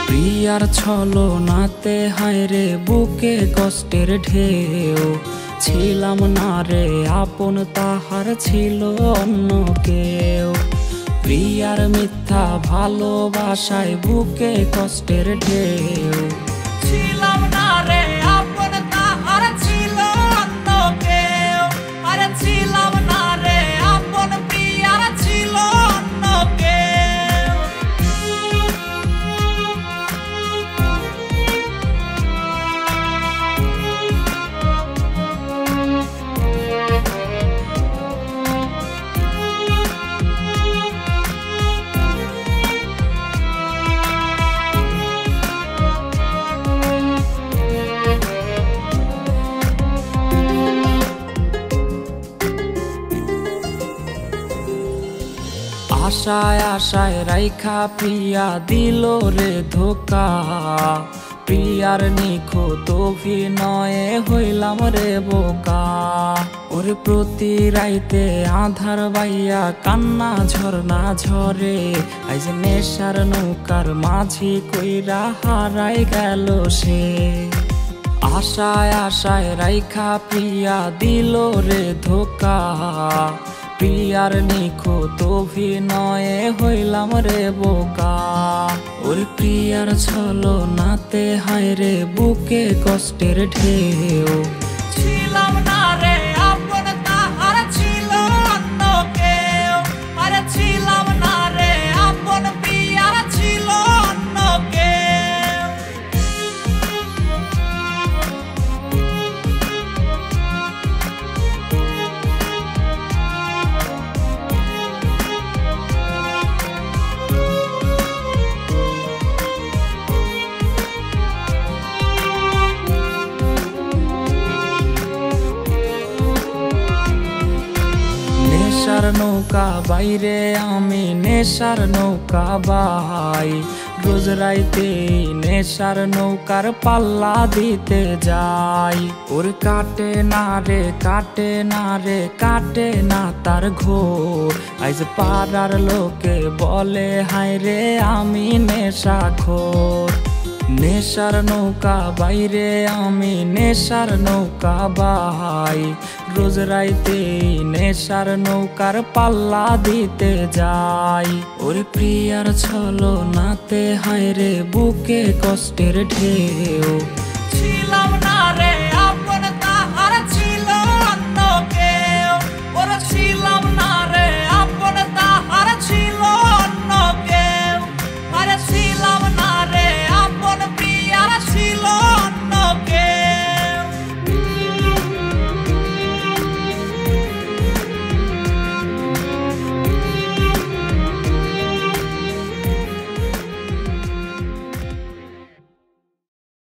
প্রিয়ার ছলনাতে হায়রে বুকে কষ্টের ঢেউ, ছিলাম না রে আপন তাহার ছিল অন্য কেউ। প্রিয়ার মিথ্যা ভালোবাসায় বুকে কষ্টের ঢেউ, ছিলাম না রে আপন তাহার ছিল অন্য কেউ। আরে ছিলাম না রে আপন প্রিয়ার ছিল অন্য কেউ। আশায় আশায় রাইখা প্রিয়া দিল রে ধোকা, প্রিয়ার নিখুঁত অভিনয়ে হইলাম রে বোকা। ওরে প্রতি রাইতে আধার বাইয়া কান্না ঝরনা ঝরে, আইজ নেশার নৌকার মাঝি কইরা হারাই গেল সে। আশায় আশায় রাইখা প্রিয়া দিল রে ধোকা, প্রিয়ার নিখুঁত অভিনয়ে হইলাম রে বোকা। ওরে প্রিয়ার ছলনাতে হায়রে বুকে কষ্টের ঢেউ, ছিলাম না রে আপন তাহার ছিল অন্য কেউ। আরে ছিলাম না রে আপন প্রিয়ার ছিল অন্য কেউ। নেশার নৌকা বাইরে আমি নেশার নৌকা বাই, রোজ রাইতে নেশার নৌকার পাল্লা দিতে যাই। ওর কাটে না রে কাটে না রে কাটে না তার ঘোর, আইজ পাড়ার লোকে বলে হায় রে আমি নেশাখোর। নেশার নৌকা বাইরে আমি নেশার নৌকা বাই, রোজ রাইতে নেশার নৌকার পাল্লা দিতে যাই। ওরে প্রিয়ার ছলনাতে হায়রে বুকে কষ্টের ঢেউ।